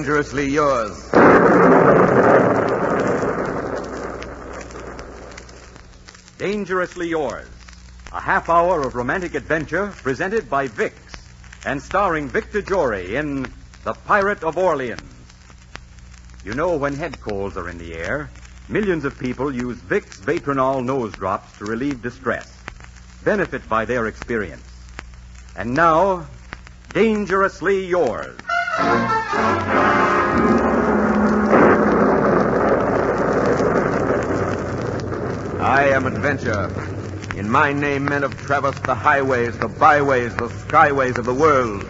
Dangerously Yours. Dangerously Yours, a half hour of romantic adventure presented by Vicks and starring Victor Jory in The Pirate of Orleans. You know, when head colds are in the air, millions of people use Vicks Vatronol nose drops to relieve distress. Benefit by their experience. And now, Dangerously Yours. I am Adventure. In my name, men have traversed the highways, the byways, the skyways of the world.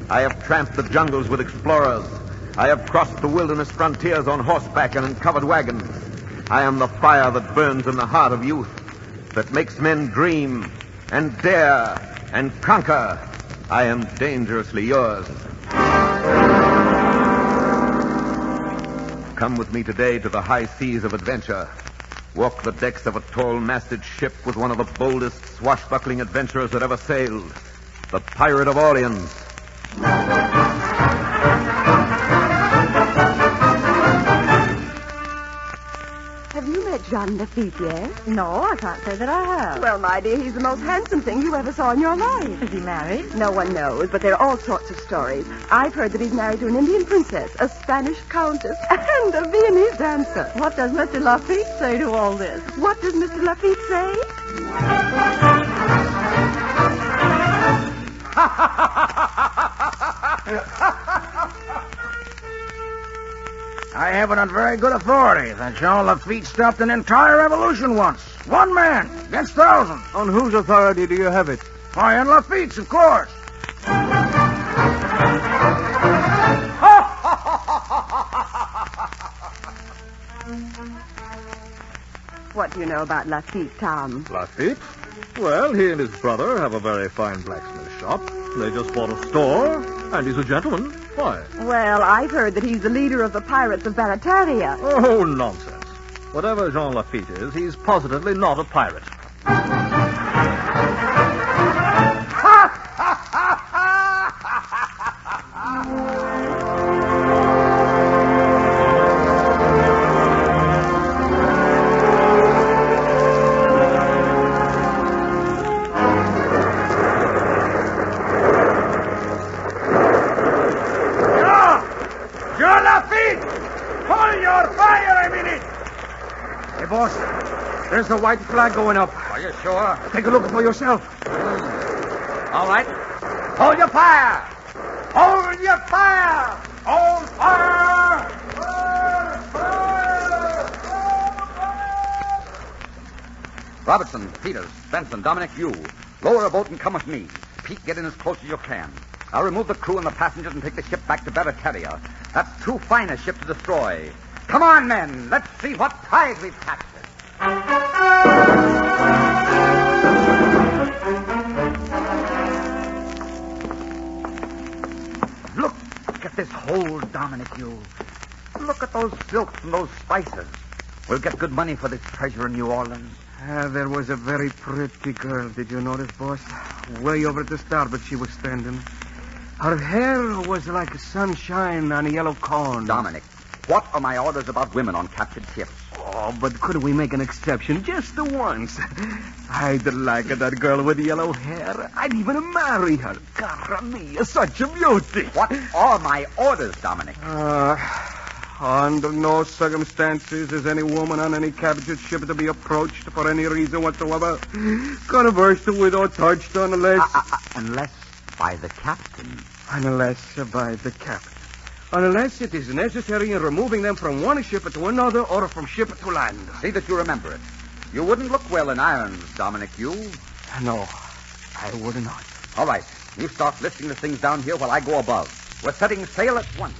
I have tramped the jungles with explorers. I have crossed the wilderness frontiers on horseback and in covered wagons. I am the fire that burns in the heart of youth, that makes men dream and dare and conquer. I am Dangerously Yours. Come with me today to the high seas of adventure. Walk the decks of a tall-masted ship with one of the boldest, swashbuckling adventurers that ever sailed, the Pirate of Orleans. Have you met Jean Lafitte yet? No, I can't say that I have. Well, my dear, he's the most handsome thing you ever saw in your life. Is he married? No one knows, but there are all sorts of stories. I've heard that he's married to an Indian princess, a Spanish countess, and a Viennese dancer. What does Mr. Lafitte say to all this? What does Mr. Lafitte say? I have it on very good authority that Jean Lafitte stopped an entire revolution once. One man against thousands. On whose authority do you have it? Why, on Lafitte's, of course. What do you know about Lafitte, Tom? Lafitte? Well, he and his brother have a very fine blacksmith shop. They just bought a store, and he's a gentleman. Why? Well, I've heard that he's the leader of the pirates of Barataria. Oh, nonsense. Whatever Jean Lafitte is, he's positively not a pirate. Jean Lafitte! Hold your fire a minute! Hey, boss, there's the white flag going up. Are you sure? Take a look for yourself. All right. Hold your fire! Hold your fire! Hold fire! Robertson, Peters, Benson, Dominic, you. Lower a boat and come with me. Pete, get in as close as you can. I'll remove the crew and the passengers and take the ship back to Barataria. That's too fine a ship to destroy. Come on, men. Let's see what prize we've captured. Look at this hold, Dominic, you. Look at those silks and those spices. We'll get good money for this treasure in New Orleans. There was a very pretty girl. Did you notice, boss? Way over at the starboard she was standing. Her hair was like sunshine on a yellow corn. Dominic, what are my orders about women on captured ships? Oh, but couldn't we make an exception just the once? I'd like that girl with yellow hair. I'd even marry her. Cara mia, such a beauty. What are my orders, Dominic? Under no circumstances is any woman on any captured ship to be approached for any reason whatsoever. Conversed with or touched unless... Unless by the captain. Unless by the captain. Unless it is necessary in removing them from one ship to another or from ship to land. See that you remember it. You wouldn't look well in irons, Dominic, you. No, I would not. All right. You start listing the things down here while I go above. We're setting sail at once.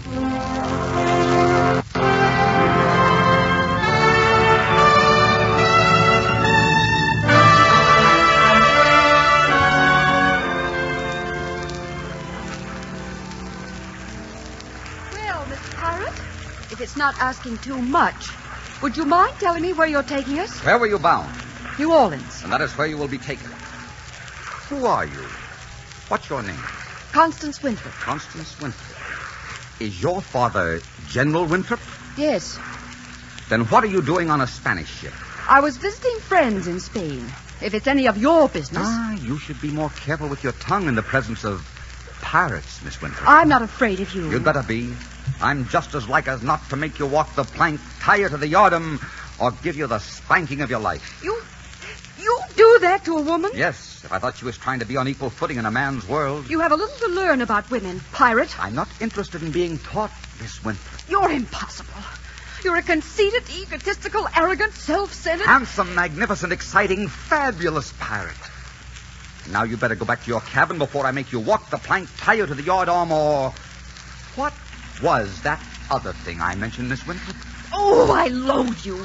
If it's not asking too much, would you mind telling me where you're taking us? Where were you bound? New Orleans. And that is where you will be taken. Who are you? What's your name? Constance Winthrop. Constance Winthrop. Is your father General Winthrop? Yes. Then what are you doing on a Spanish ship? I was visiting friends in Spain. If it's any of your business. You should be more careful with your tongue in the presence of pirates, Miss Winthrop. I'm not afraid of you. You'd better be. I'm just as like as not to make you walk the plank, tie you to the yardarm, or give you the spanking of your life. You do that to a woman? Yes, if I thought she was trying to be on equal footing in a man's world. You have a little to learn about women, pirate. I'm not interested in being taught, Miss Winthrop. You're impossible. You're a conceited, egotistical, arrogant, self-centered... Handsome, magnificent, exciting, fabulous pirate. Now you better go back to your cabin before I make you walk the plank, tie you to the yardarm, or... What was that other thing I mentioned, Miss Winthrop? Oh, I loathe you.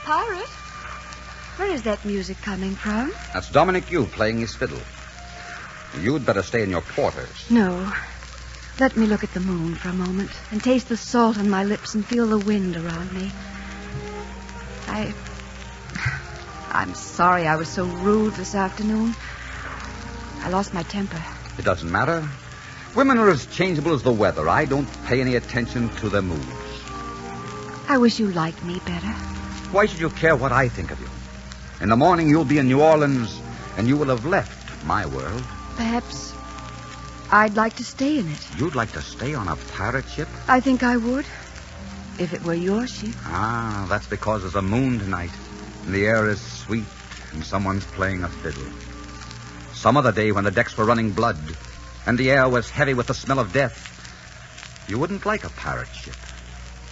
Pirate? Where is that music coming from? That's Dominic Yu playing his fiddle. You'd better stay in your quarters. No. Let me look at the moon for a moment and taste the salt on my lips and feel the wind around me. I'm sorry I was so rude this afternoon. I lost my temper. It doesn't matter. Women are as changeable as the weather. I don't pay any attention to their moods. I wish you liked me better. Why should you care what I think of you? In the morning, you'll be in New Orleans, and you will have left my world. Perhaps I'd like to stay in it. You'd like to stay on a pirate ship? I think I would, if it were your ship. That's because there's a moon tonight, and the air is sweet, and someone's playing a fiddle. Some other day when the decks were running blood, and the air was heavy with the smell of death, you wouldn't like a pirate ship.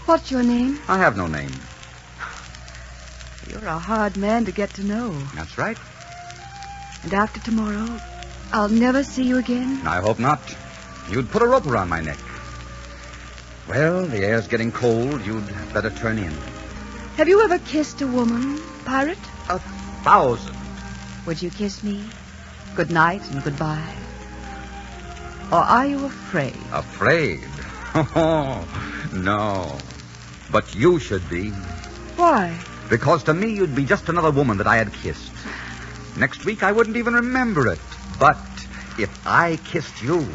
What's your name? I have no name. You're a hard man to get to know. That's right. And after tomorrow, I'll never see you again? I hope not. You'd put a rope around my neck. Well, the air's getting cold. You'd better turn in. Have you ever kissed a woman, pirate? 1,000. Would you kiss me? Good night and goodbye. Or are you afraid? Afraid? Oh, no. But you should be. Why? Because to me, you'd be just another woman that I had kissed. Next week, I wouldn't even remember it. But if I kissed you,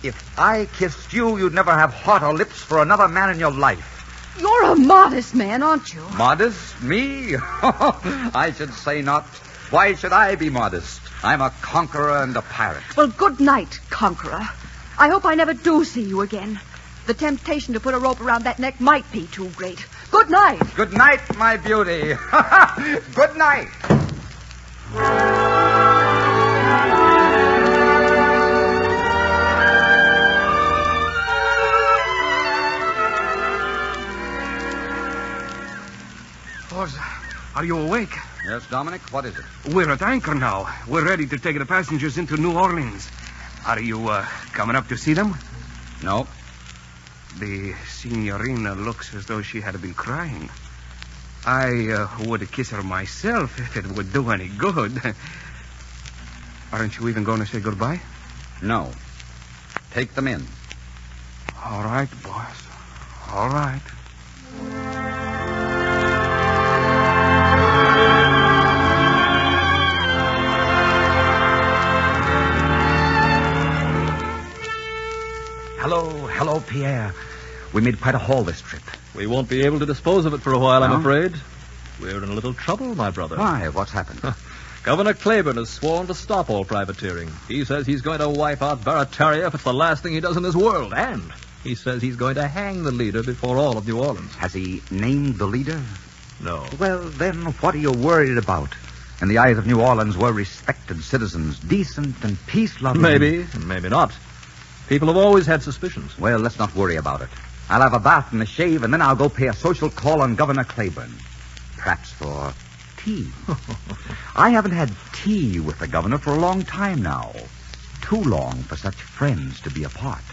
you'd never have heart or lips for another man in your life. You're a modest man, aren't you? Modest? Me? I should say not. Why should I be modest? I'm a conqueror and a pirate. Well, good night, conqueror. I hope I never do see you again. The temptation to put a rope around that neck might be too great. Good night. Good night, my beauty. Good night. Are you awake? Yes, Dominic, what is it? We're at anchor now. We're ready to take the passengers into New Orleans. Are you coming up to see them? No. The signorina looks as though she had been crying. I would kiss her myself if it would do any good. Aren't you even going to say goodbye? No. Take them in. All right, boss. All right. Hello, Pierre. We made quite a haul this trip. We won't be able to dispose of it for a while, I'm afraid. We're in a little trouble, my brother. Why? What's happened? Governor Claiborne has sworn to stop all privateering. He says he's going to wipe out Barataria if it's the last thing he does in this world. And he says he's going to hang the leader before all of New Orleans. Has he named the leader? No. Well, then, what are you worried about? In the eyes of New Orleans, we're respected citizens, decent and peace-loving. Maybe, and maybe not. People have always had suspicions. Well, let's not worry about it. I'll have a bath and a shave, and then I'll go pay a social call on Governor Claiborne. Perhaps for tea. I haven't had tea with the governor for a long time now. Too long for such friends to be apart.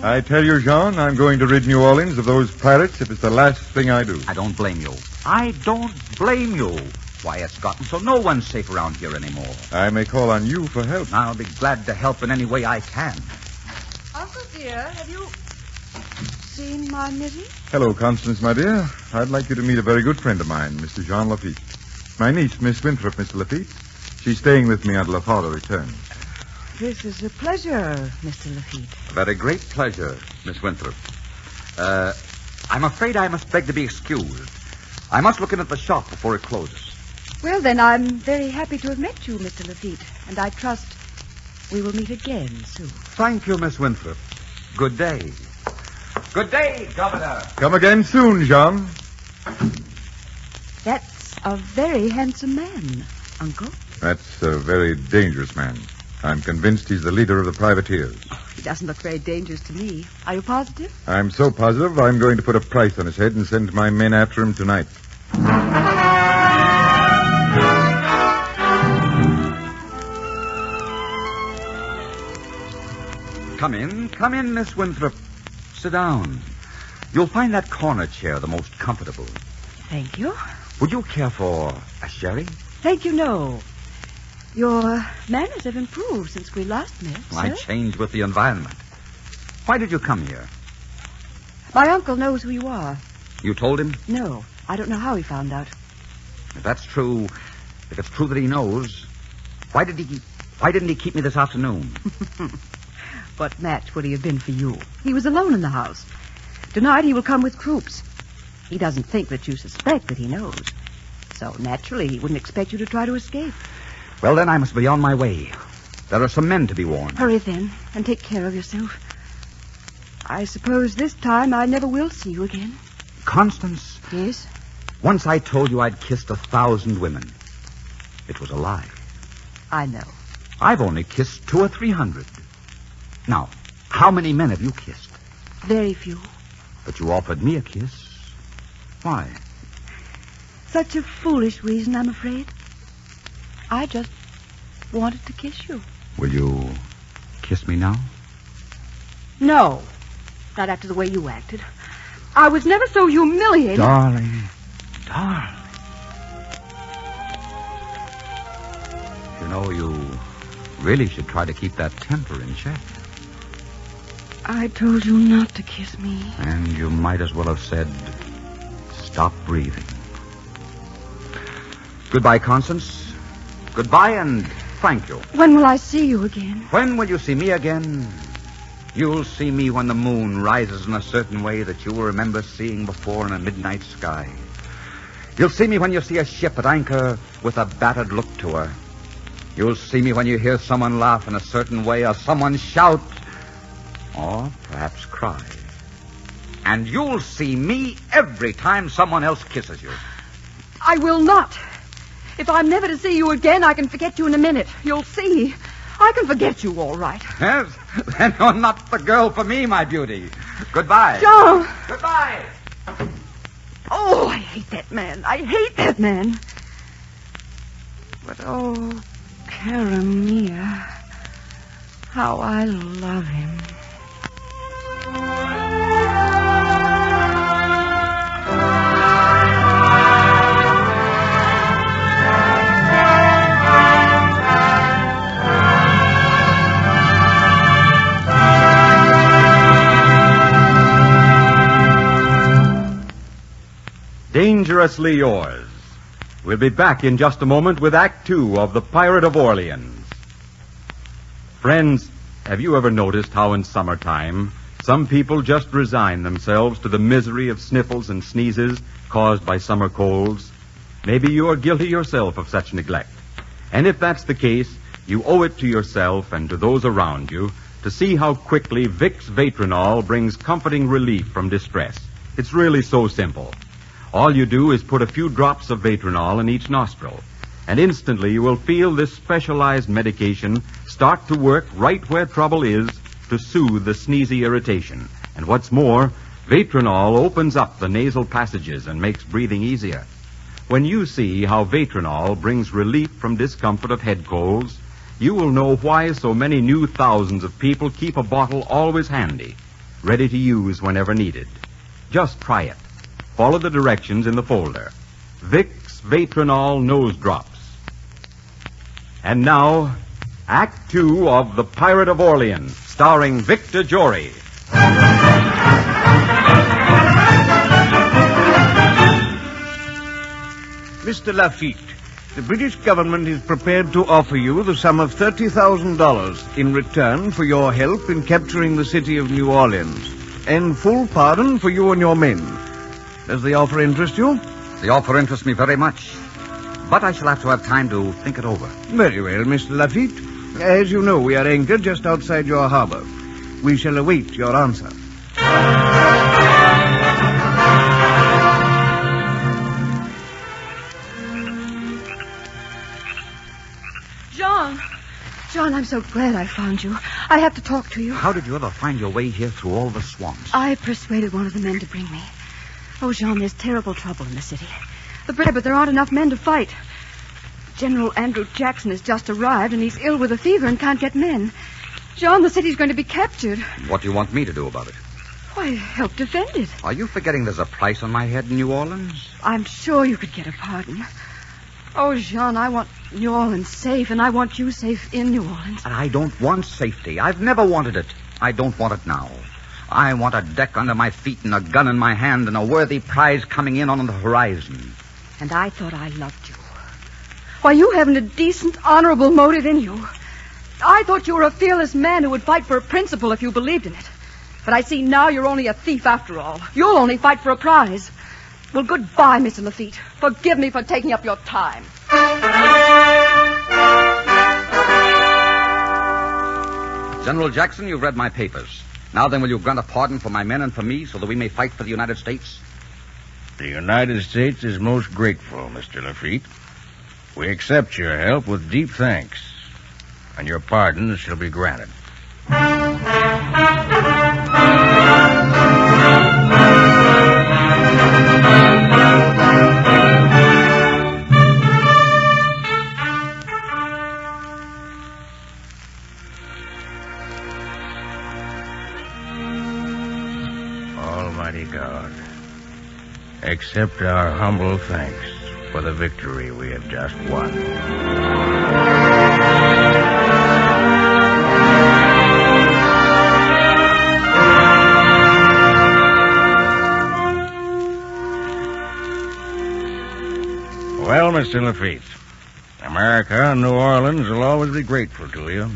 I tell you, Jean, I'm going to rid New Orleans of those pirates if it's the last thing I do. I don't blame you. I don't blame you. Why, it's gotten so no one's safe around here anymore. I may call on you for help. I'll be glad to help in any way I can. Uncle dear, have you seen my Mittie? Hello, Constance, my dear. I'd like you to meet a very good friend of mine, Mr. Jean Lafitte. My niece, Miss Winthrop, Mr. Lafitte. She's staying with me until her father returns. This is a pleasure, Mr. Lafitte. I've had a great pleasure, Miss Winthrop. I'm afraid I must beg to be excused. I must look in at the shop before it closes. Well, then, I'm very happy to have met you, Mr. Lafitte, and I trust we will meet again soon. Thank you, Miss Winthrop. Good day. Good day, Governor. Come again soon, Jean. That's a very handsome man, Uncle. That's a very dangerous man. I'm convinced he's the leader of the privateers. He doesn't look very dangerous to me. Are you positive? I'm so positive I'm going to put a price on his head and send my men after him tonight. Come in, Miss Winthrop. Sit down. You'll find that corner chair the most comfortable. Thank you. Would you care for a sherry? Thank you, no. Your manners have improved since we last met, sir. I changed with the environment. Why did you come here? My uncle knows who you are. You told him? No, I don't know how he found out. If it's true that he knows, why didn't he keep me this afternoon? What match would he have been for you? He was alone in the house. Tonight he will come with troops. He doesn't think that you suspect that he knows. So naturally he wouldn't expect you to try to escape. Well, then I must be on my way. There are some men to be warned. Hurry then, and take care of yourself. I suppose this time I never will see you again. Constance. Yes? Once I told you I'd kissed 1,000 women. It was a lie. I know. I've only kissed 200 or 300. Now, how many men have you kissed? Very few. But you offered me a kiss. Why? Such a foolish reason, I'm afraid. I just wanted to kiss you. Will you kiss me now? No. Not after the way you acted. I was never so humiliated. Darling. You know, you really should try to keep that temper in check. I told you not to kiss me. And you might as well have said, stop breathing. Goodbye, Constance. Goodbye and thank you. When will I see you again? When will you see me again? You'll see me when the moon rises in a certain way that you will remember seeing before in a midnight sky. You'll see me when you see a ship at anchor with a battered look to her. You'll see me when you hear someone laugh in a certain way or someone shout or perhaps cry. And you'll see me every time someone else kisses you. I will not. If I'm never to see you again, I can forget you in a minute. You'll see. I can forget you, all right. Yes? Then you're not the girl for me, my beauty. Goodbye. John! Goodbye. Oh, I hate that man. I hate that man. But, oh, cara mia, how I love him. Dangerously Yours. We'll be back in just a moment with Act 2 of The Pirate of Orleans. Friends, have you ever noticed how in summertime some people just resign themselves to the misery of sniffles and sneezes caused by summer colds? Maybe you are guilty yourself of such neglect. And if that's the case, you owe it to yourself and to those around you to see how quickly Vicks Vatronol brings comforting relief from distress. It's really so simple. All you do is put a few drops of Vatronol in each nostril, and instantly you will feel this specialized medication start to work right where trouble is to soothe the sneezy irritation. And what's more, Vatronol opens up the nasal passages and makes breathing easier. When you see how Vatronol brings relief from discomfort of head colds, you will know why so many new thousands of people keep a bottle always handy, ready to use whenever needed. Just try it. Follow the directions in the folder. Vicks Vatronol Nose Drops. And now, Act Two of The Pirate of Orleans, starring Victor Jory. Mr. Lafitte, the British government is prepared to offer you the sum of $30,000 in return for your help in capturing the city of New Orleans, and full pardon for you and your men. Does the offer interest you? The offer interests me very much, but I shall have to have time to think it over. Very well, Mr. Lafitte. As you know, we are anchored just outside your harbor. We shall await your answer. John, I'm so glad I found you. I have to talk to you. How did you ever find your way here through all the swamps? I persuaded one of the men to bring me. Oh, John, there's terrible trouble in the city. But there aren't enough men to fight. General Andrew Jackson has just arrived, and he's ill with a fever and can't get men. John, the city's going to be captured. What do you want me to do about it? Why, help defend it. Are you forgetting there's a price on my head in New Orleans? I'm sure you could get a pardon. Oh, Jean, I want New Orleans safe, and I want you safe in New Orleans. I don't want safety. I've never wanted it. I don't want it now. I want a deck under my feet and a gun in my hand and a worthy prize coming in on the horizon. And I thought I loved you. Why, you haven't a decent, honorable motive in you. I thought you were a fearless man who would fight for a principle if you believed in it. But I see now you're only a thief after all. You'll only fight for a prize. Well, goodbye, Mr. Lafitte. Forgive me for taking up your time. General Jackson, you've read my papers. Now then, will you grant a pardon for my men and for me so that we may fight for the United States? The United States is most grateful, Mr. Lafitte. We accept your help with deep thanks, and your pardon shall be granted. Almighty God, accept our humble thanks for the victory we have just won. Well, Mr. Lafitte, America and New Orleans will always be grateful to you.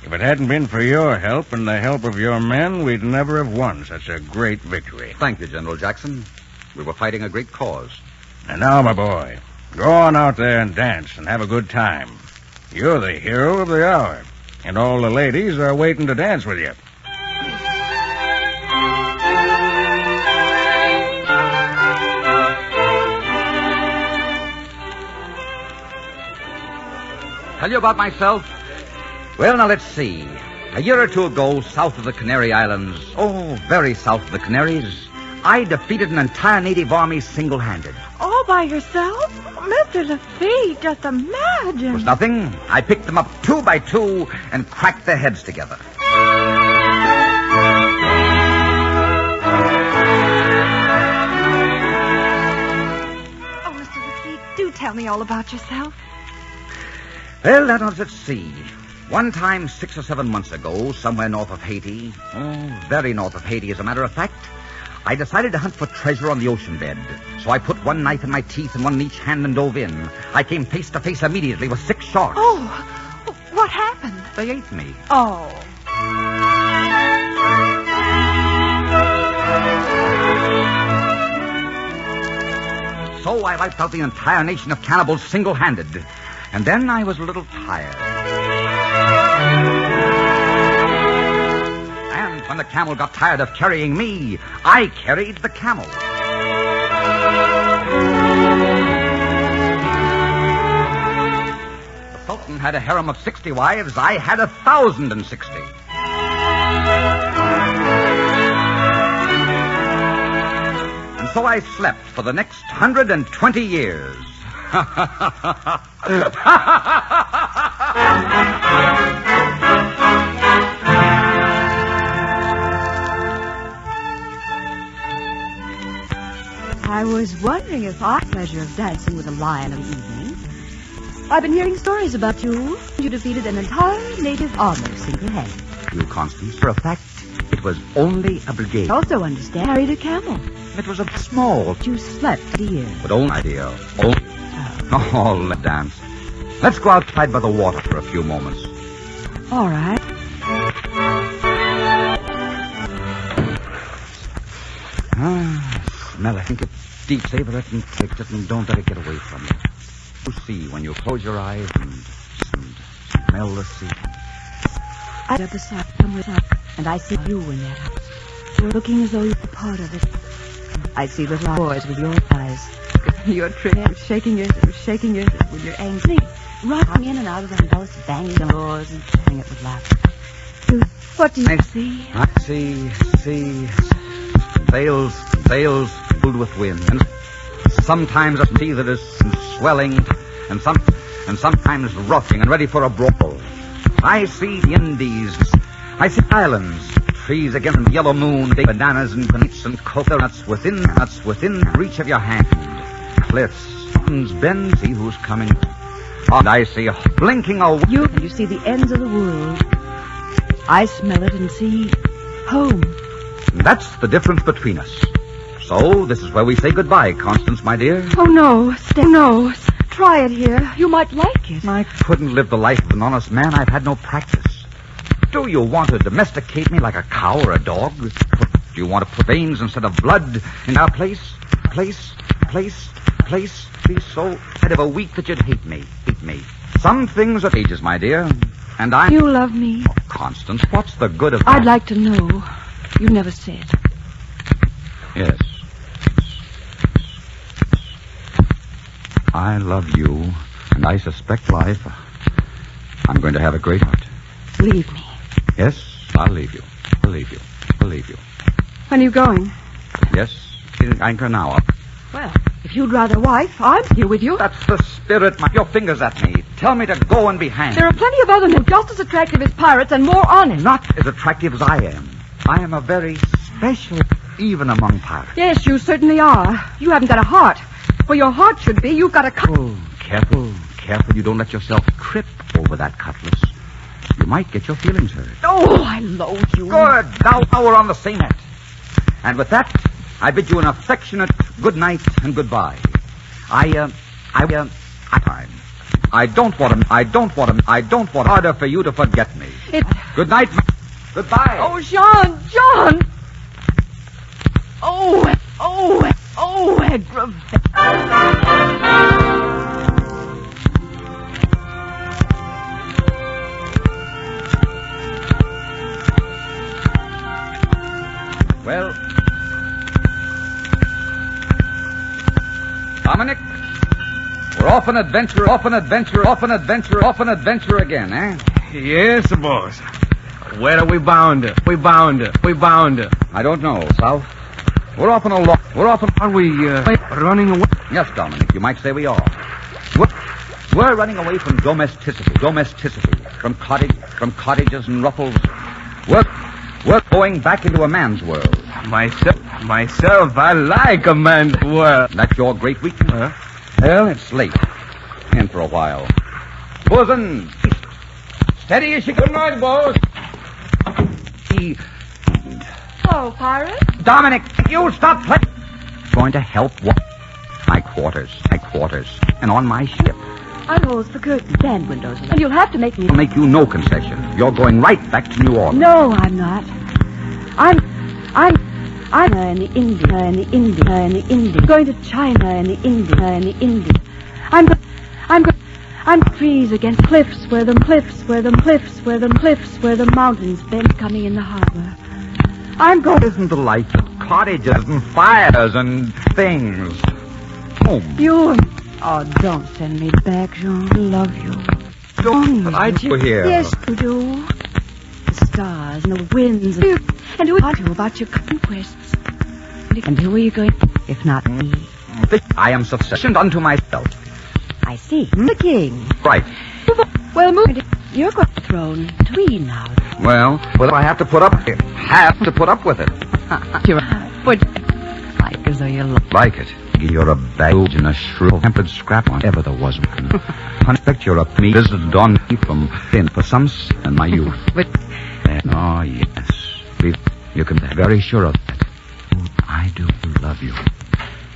If it hadn't been for your help and the help of your men, we'd never have won such a great victory. Thank you, General Jackson. We were fighting a great cause. And now, my boy, go on out there and dance and have a good time. You're the hero of the hour, and all the ladies are waiting to dance with you. Tell you about myself? Well, now, let's see. A year or two ago, south of the Canary Islands, very south of the Canaries, I defeated an entire native army single-handed. All by yourself? Mr. Lafitte, just imagine. It was nothing. I picked them up 2 by 2 and cracked their heads together. Oh, Mr. Lafitte, do tell me all about yourself. Well, let's see. One time, 6 or 7 months ago, somewhere north of Haiti, very north of Haiti, as a matter of fact, I decided to hunt for treasure on the ocean bed. So I put one knife in my teeth and one in each hand and dove in. I came face to face immediately with 6 sharks. Oh, what happened? They ate me. Oh. So I wiped out the entire nation of cannibals single-handed. And then I was a little tired. And when the camel got tired of carrying me, I carried the camel. The Sultan had a harem of 60 wives. I had 1,060. And so I slept for the next 120 years. I was was wondering if I had the pleasure of dancing with a lion of the evening. I've been hearing stories about you. You defeated an entire native army single-handed. You, Constance, for a fact, it was only a brigade. I also understand carried a camel. It was a small... You slept, dear. But only idea. Oh, let's dance. Let's go outside by the water for a few moments. All right. Smell it. Think it deep, savor it, and taste it, and don't let it get away from you. You see when you close your eyes and smell the sea. I got beside somewhere up, and I see you in that house. You're looking as though you're part of it. I see little boys with your eyes. You're shaking it when you're angry. Rocking in and out of the house, banging the doors and filling it with laughter. What do you see? I see sails filled with wind. And sometimes a sea that is swelling and sometimes rocking and ready for a brawl. I see the Indies. I see islands, trees against the yellow moon, bananas and peanuts and coconuts within reach of your hand. Cliffs, mountains bend, see who's coming. And I see blinking away. You see the ends of the world. I smell it and see home. That's the difference between us. So, this is where we say goodbye, Constance, my dear. Oh, no. Try it here. You might like it. I couldn't live the life of an honest man. I've had no practice. Do you want to domesticate me like a cow or a dog? Do you want to put veins instead of blood in our place? Be so head of a week that you'd hate me. Some things are ages, my dear. And I... You love me. Oh, Constance, what's the good of that? I'd like to know. You never said. Yes. I love you, and I suspect life. I'm going to have a great heart. Leave me. Yes, I'll leave you. When are you going? Yes, anchor now. Well, if you'd rather wife, I'm here with you. That's the spirit. Your fingers at me. Tell me to go and be hanged. There are plenty of other men just as attractive as pirates and more honest. Not as attractive as I am. I am a very special, even among pirates. Yes, you certainly are. You haven't got a heart. Where your heart should be, you've got a... Oh, careful. You don't let yourself trip over that cutlass. You might get your feelings hurt. Oh, I loathe you. Good. Now we're on the same net. And with that, I bid you an affectionate good night and goodbye. I don't want harder for you to forget me. Good night. Goodbye. Oh, John. Aggravate. Well, Dominic, we're off an adventure again, eh? Yes, boss. Where are we bound? I don't know, South. Are we running away? Yes, Dominic, you might say we are. We're running away from domesticity, from cottages and ruffles. We're going back into a man's world. Myself, I like a man's world. That's your great weakness? Huh? Well, it's late. In for a while. Bosun! Steady as you go. Good night, boss. Hello, pirate. Dominic, you stop playing. Going to help what? My quarters. And on my ship. I close the curtains and windows, and you'll have to make me... I'll make you no concession. You're going right back to New Orleans. No, I'm not. I'm in the India. Going to China in the India. I'm trees against cliffs where the mountains bend coming in the harbor. I'm going... Isn't the life of cottages and fires and things? Home. You... Oh, don't send me back, Jean. I love you. Don't. But I do here. Yes, you do. The stars and the winds and who are you about your conquests? And who are you going? If not me. I am sufficient unto myself. I see. The king. Right. Well, move. You're going to throne between now. Well, I have to put up with it. You're right. But like as though you like it. You're a baggage and a shrill-tempered scrap one ever there was. I expect you're a me visited on me from thin for some sin in my youth. But... Oh, yes. You can be very sure of that. I do love you.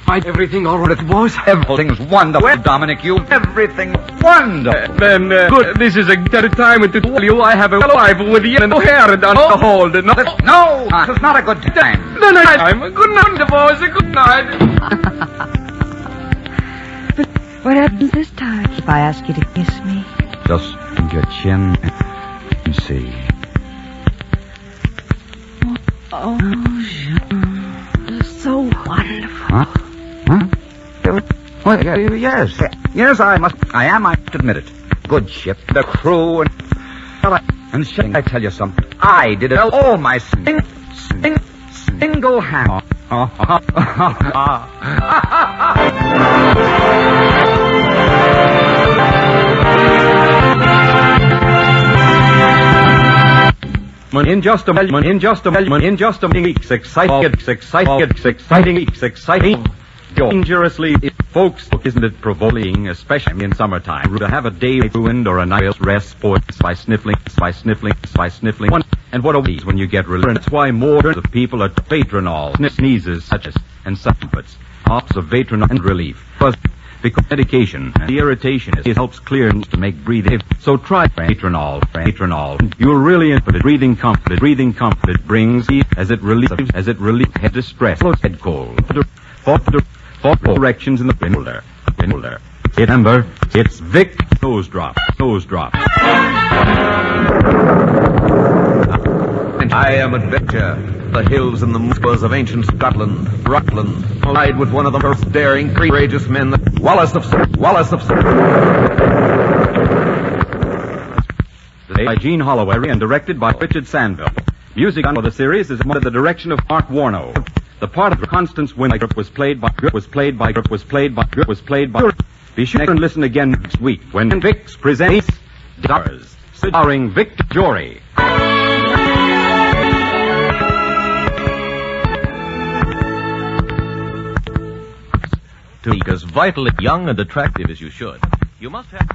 Everything all right, boys? Everything's wonderful, Dominic. Everything's wonderful. Then, good. This is a better time to tell you I have a wife with you and no hair down the hold. No, it's not a good time. No, time. Good night, boys. Good night. But what happens this time if I ask you to kiss me? Just bend your chin and see. Oh, Jean. So wonderful. Huh? Well, yes. Yes, I must admit it. Good ship, the crew, and shipping. I tell you something. I did it all my single hand. In just a weeks, exciting, dangerously, folks, isn't it provoking, especially in summertime, to have a day ruined or a night's rest spoiled by sniffling. And what a waste when you get relief. That's why more of people are Vatronol, sneezes, such as, and supplements, hops of Vatronol and relief. Because medication and the irritation helps clear to make breathing. So try Vatronol. You'll really enjoy it. Breathing comfort it brings as it relieves head distress, head cold. For corrections in the pinholder. Remember, it's Vic Nose Drop. I am Adventure. The hills and the moors of ancient Scotland, Rutland, allied with one of the most daring, courageous men, Wallace of By Gene Holloway and directed by Richard Sandville. Music on the series is under the direction of Mark Warno. The part of Constance Winthrop was played by. Be sure and listen again next week when Vicks presents Stars, starring Victor Jory. To be as vitally young and attractive as you should, you must have